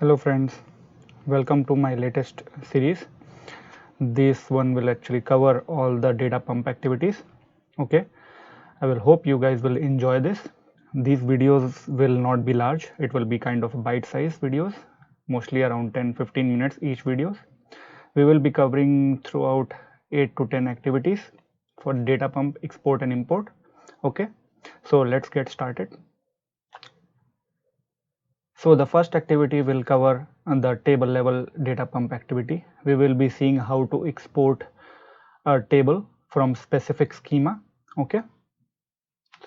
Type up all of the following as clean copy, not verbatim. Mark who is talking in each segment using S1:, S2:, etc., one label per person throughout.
S1: Hello friends, welcome to my latest series. This one will actually cover all the data pump activities. Okay, I will hope you guys will enjoy this. These videos will not be large, it will be kind of bite-sized videos, mostly around 10-15 minutes each videos. We will be covering throughout 8 to 10 activities for data pump export and import. Okay, so let's get started. So the first activity will cover the table level data pump activity. We will be seeing how to export a table from specific schema. Okay,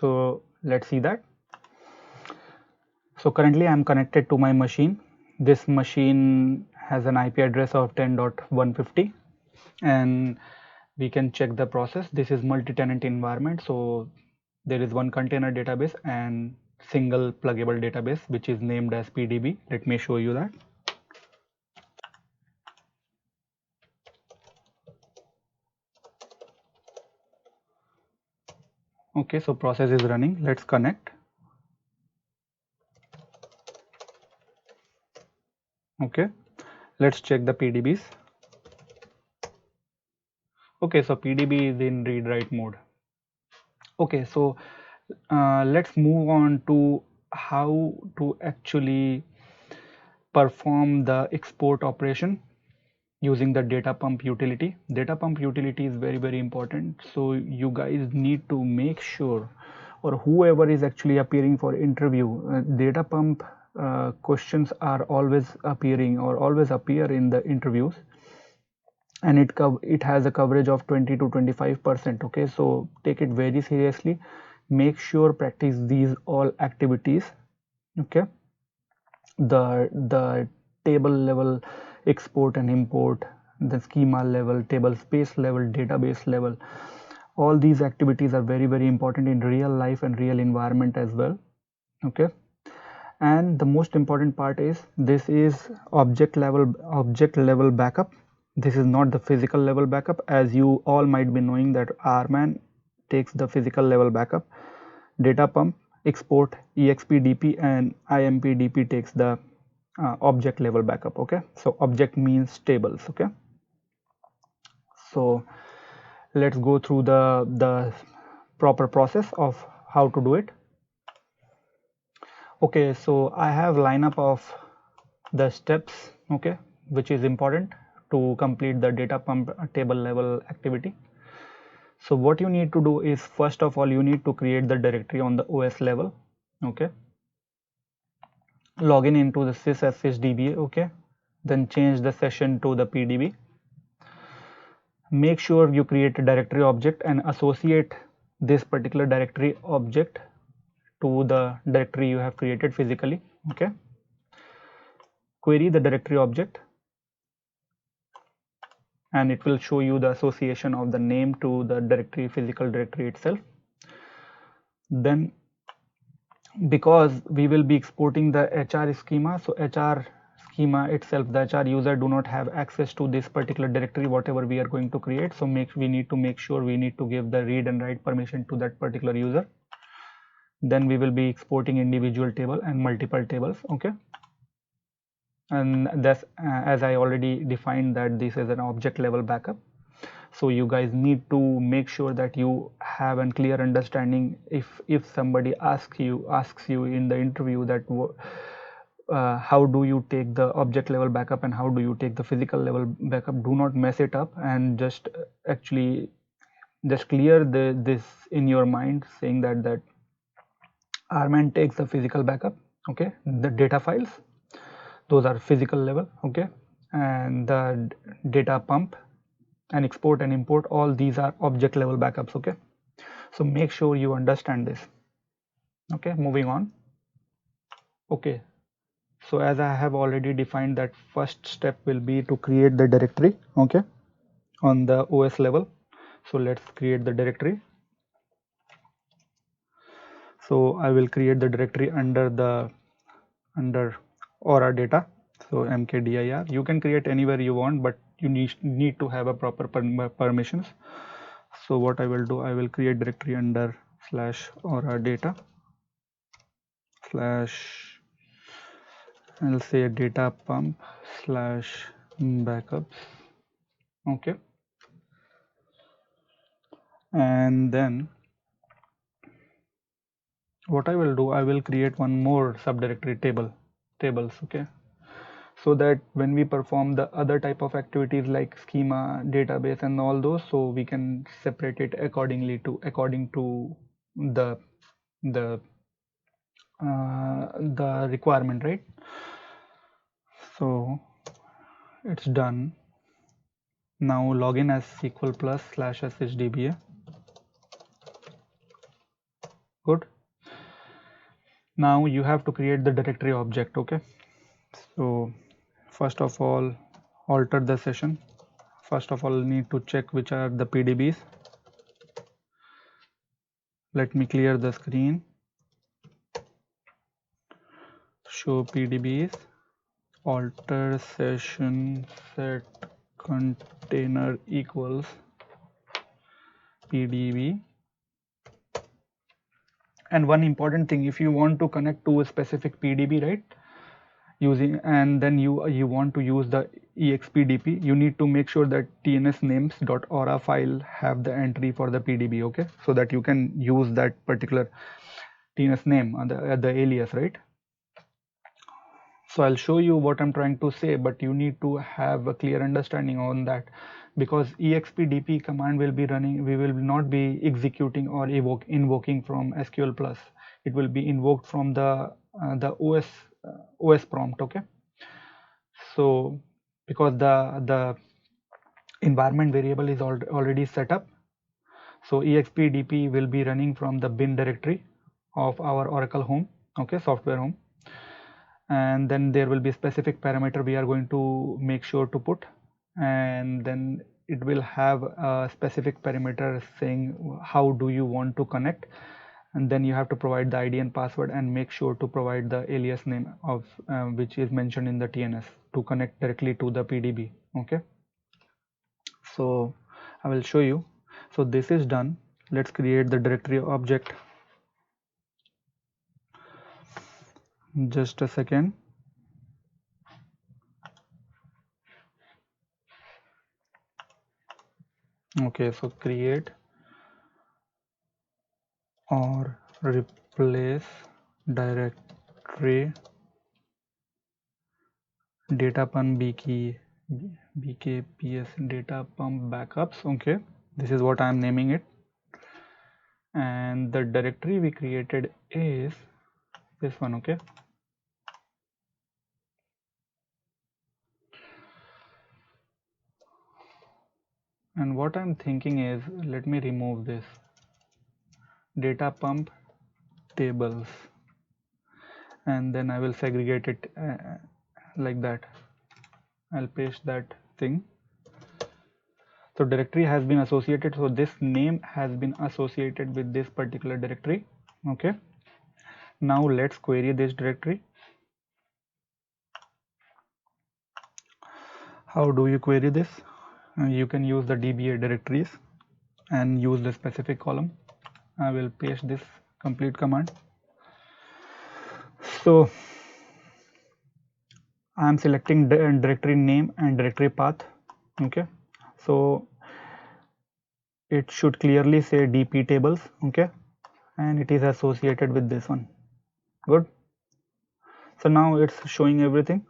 S1: so let's see that. So currently I'm connected to my machine. This machine has an IP address of 10.150 and we can check the process. This is multi-tenant environment, so there is one container database and single pluggable database which is named as PDB. Let me show you that. Okay, so process is running. Let's connect. Okay, let's check the PDBs. Okay, so PDB is in read write mode. Okay, so let's move on to how to actually perform the export operation using the data pump utility. Data pump utility is very important, so you guys need to make sure, or whoever is actually appearing for interview, data pump questions are always appearing or always appear in the interviews, and it has a coverage of 20 to 25%. Okay, so take it very seriously, make sure practice these all activities. Okay, the table level export and import, the schema level, table space level, database level, all these activities are very important in real life and real environment as well. Okay, and the most important part is this is object level backup. This is not the physical level backup, as you all might be knowing that RMAN takes the physical level backup. Data pump, export, EXPDP and IMPDP takes the object level backup. Okay, so object means tables. Okay, so let's go through the proper process of how to do it. Okay, so I have lineup of the steps, okay, which is important to complete the data pump table level activity. So what you need to do is, first of all, you need to create the directory on the OS level. Okay, log in into the sysdba. Okay, then change the session to the PDB. Make sure you create a directory object and associate this particular directory object to the directory you have created physically. Okay, query the directory object and it will show you the association of the name to the directory, physical directory itself. Then because we will be exporting the HR schema, so HR schema itself, the HR user do not have access to this particular directory whatever we are going to create, so we need to make sure we need to give the read and write permission to that particular user. Then we will be exporting individual table and multiple tables. Okay, and that's as I already defined that this is an object level backup, so you guys need to make sure that you have a clear understanding. If somebody asks you in the interview that how do you take the object level backup and how do you take the physical level backup, do not mess it up and just actually just clear this in your mind, saying that RMAN takes the physical backup. Okay, the data files, those are physical level. Okay, and the data pump and export and import, all these are object level backups. Okay, so make sure you understand this. Okay, moving on. Okay, so as I have already defined that first step will be to create the directory. Okay, on the OS level, so let's create the directory. So I will create the directory under Aura data, so mkdir. You can create anywhere you want, but you need to have a proper permissions. So what I will do, I will create directory under /aura data I'll say data pump slash backups. Okay, and then what I will do, I will create one more subdirectory tables. Okay, so that when we perform the other type of activities like schema, database, and all those, so we can separate it according to the the the requirement, right? So it's done. Now login as SQL plus slash shdba. Good. Now you have to create the directory object. Okay, so first of all, alter the session. First of all, need to check which are the PDBs. Let me clear the screen. Show PDBs, alter session set container equals PDB. And one important thing, if you want to connect to a specific PDB, right, using, and then you want to use the expdp, you need to make sure that tnsnames.aura file have the entry for the PDB. Okay, so that you can use that particular tns name at the alias, right? So I'll show you what I'm trying to say, but you need to have a clear understanding on that, because expdp command will be running, we will not be executing or invoking from SQL plus. It will be invoked from the OS prompt. Okay, so because the environment variable is already set up, so expdp will be running from the bin directory of our Oracle home. Okay, software home, and then there will be specific parameter we are going to make sure to put, and then it will have a specific parameter saying how do you want to connect, and then you have to provide the ID and password and make sure to provide the alias name of which is mentioned in the TNS to connect directly to the PDB. Okay, so I will show you. So this is done. Let's create the directory object. Just a second. Okay, so create or replace directory data pump bkps data pump backups. Okay, this is what I am naming it, and the directory we created is this one. Okay, and what I'm thinking is, let me remove this data pump tables, and then I will segregate it like that. I'll paste that thing. So directory has been associated, so this name has been associated with this particular directory. Okay, now let's query this directory. How do you query this? You can use the DBA directories and use the specific column. I will paste this complete command. So I am selecting directory name and directory path. Okay, so it should clearly say DP tables. Okay, and it is associated with this one. Good. So now it's showing everything.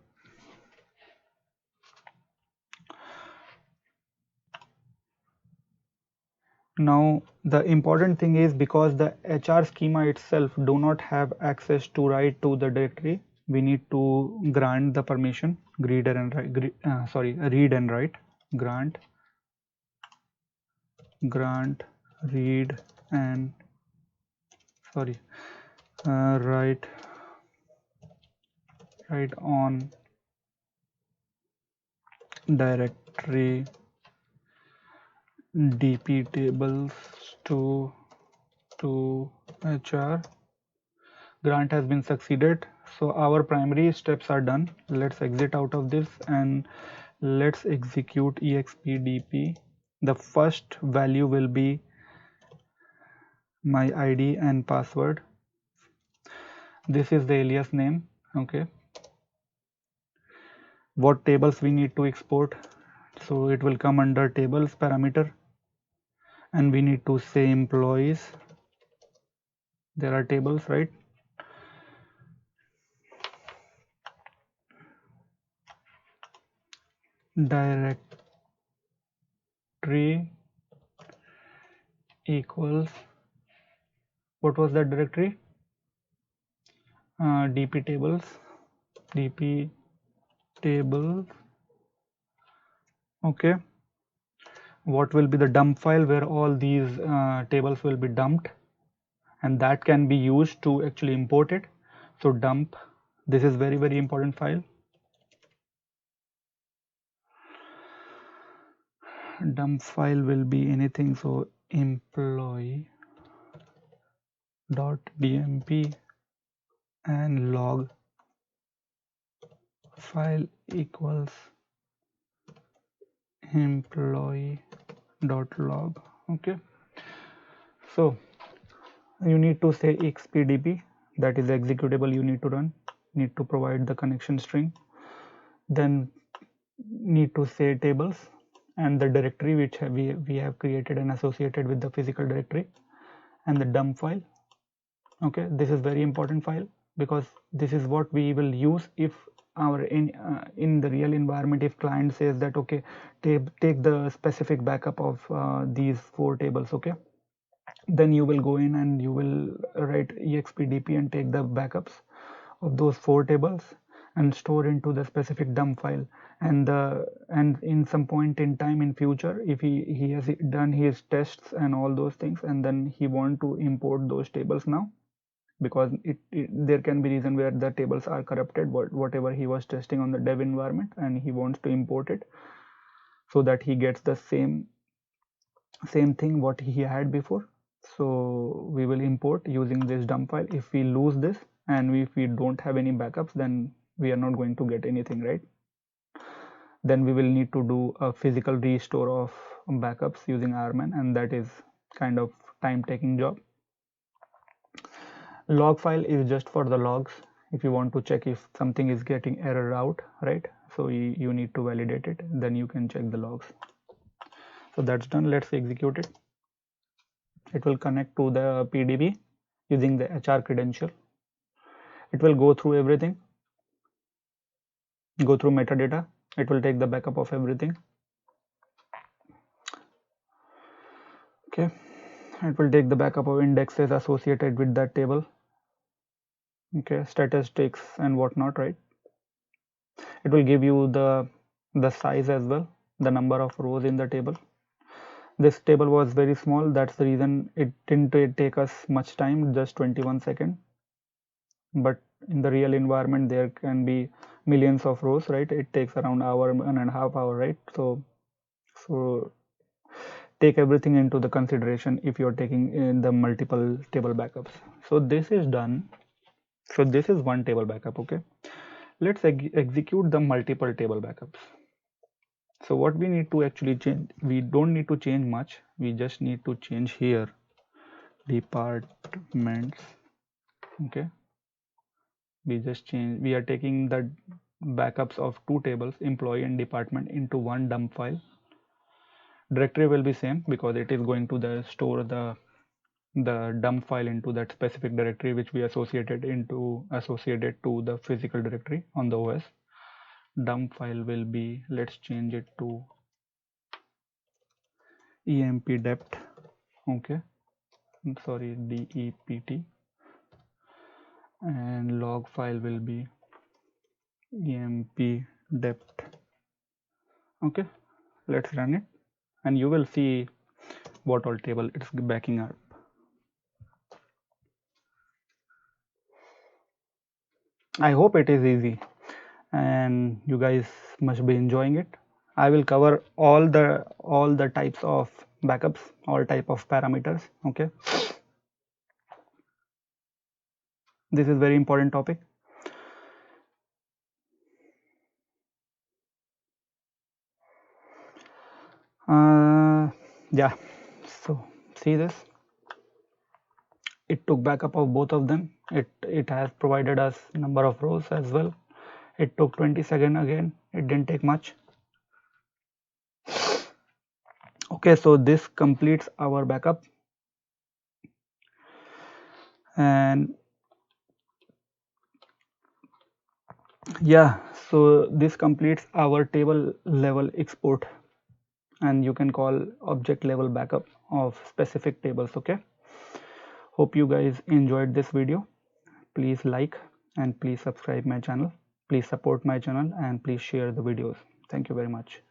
S1: Now the important thing is, because the HR schema itself do not have access to write to the directory, we need to grant the permission, read and write, read and write, grant read and write on directory dp tables to HR. Grant has been succeeded, so our primary steps are done. Let's exit out of this and let's execute expdp. The first value will be my ID and password. This is the alias name. Okay, what tables we need to export. So it will come under tables parameter, and we need to say employees. There are tables, right? Directory equals, what was that directory? dp tables. Okay, what will be the dump file where all these tables will be dumped, and that can be used to actually import it. So dump, this is very important file. Dump file will be anything, so employee dot dmp and log file equals employee dot log. Okay, so you need to say xpdp, that is the executable you need to run, need to provide the connection string, then need to say tables and the directory which we have created and associated with the physical directory, and the dump file. Okay, this is very important file because this is what we will use if our in the real environment, if client says that okay, take the specific backup of these 4 tables. Okay, then you will go in and you will write expdp and take the backups of those 4 tables and store into the specific dump file. And in some point in time in future, if he has done his tests and all those things, and then he want to import those tables now, because there can be reason where the tables are corrupted, whatever he was testing on the dev environment, and he wants to import it so that he gets the same thing what he had before. So we will import using this dump file. If we lose this and if we don't have any backups, then we are not going to get anything, right? Then we will need to do a physical restore of backups using rman, and that is kind of time taking job. Log file is just for the logs, if you want to check if something is getting error out, right? So you need to validate it, then you can check the logs. So that's done. Let's execute it. It will connect to the PDB using the HR credential. It will go through everything, go through metadata. It will take the backup of everything. Okay, it will take the backup of indexes associated with that table. Okay, statistics and whatnot, right? It will give you the size as well, the number of rows in the table. This table was very small, that's the reason it didn't take us much time, just 21 seconds. But in the real environment there can be millions of rows, right? It takes around hour, 1.5 hours, right? So take everything into the consideration if you're taking in the multiple table backups. So this is done. So this is one table backup. Okay, let's execute the multiple table backups. So what we need to actually change, we don't need to change much, we just need to change here departments. Okay, we just change, we are taking the backups of 2 tables, employee and department, into one dump file. Directory will be same because it is going to store the dump file into that specific directory which we associated to the physical directory on the OS. Dump file will be, let's change it to emp dept. Okay, I'm sorry, dept, and log file will be emp dept. Okay, let's run it and you will see what all table it's backing up. I hope it is easy and you guys must be enjoying it. I will cover all the types of backups, all type of parameters. Okay, this is very important topic. Yeah, so see this, it took backup of both of them. It has provided us number of rows as well, It took 20 seconds again, it didn't take much. Okay, so this completes our backup, and yeah, so this completes our table level export, and you can call object level backup of specific tables. Okay, hope you guys enjoyed this video. Please like and please subscribe my channel. Please support my channel and please share the videos. Thank you very much.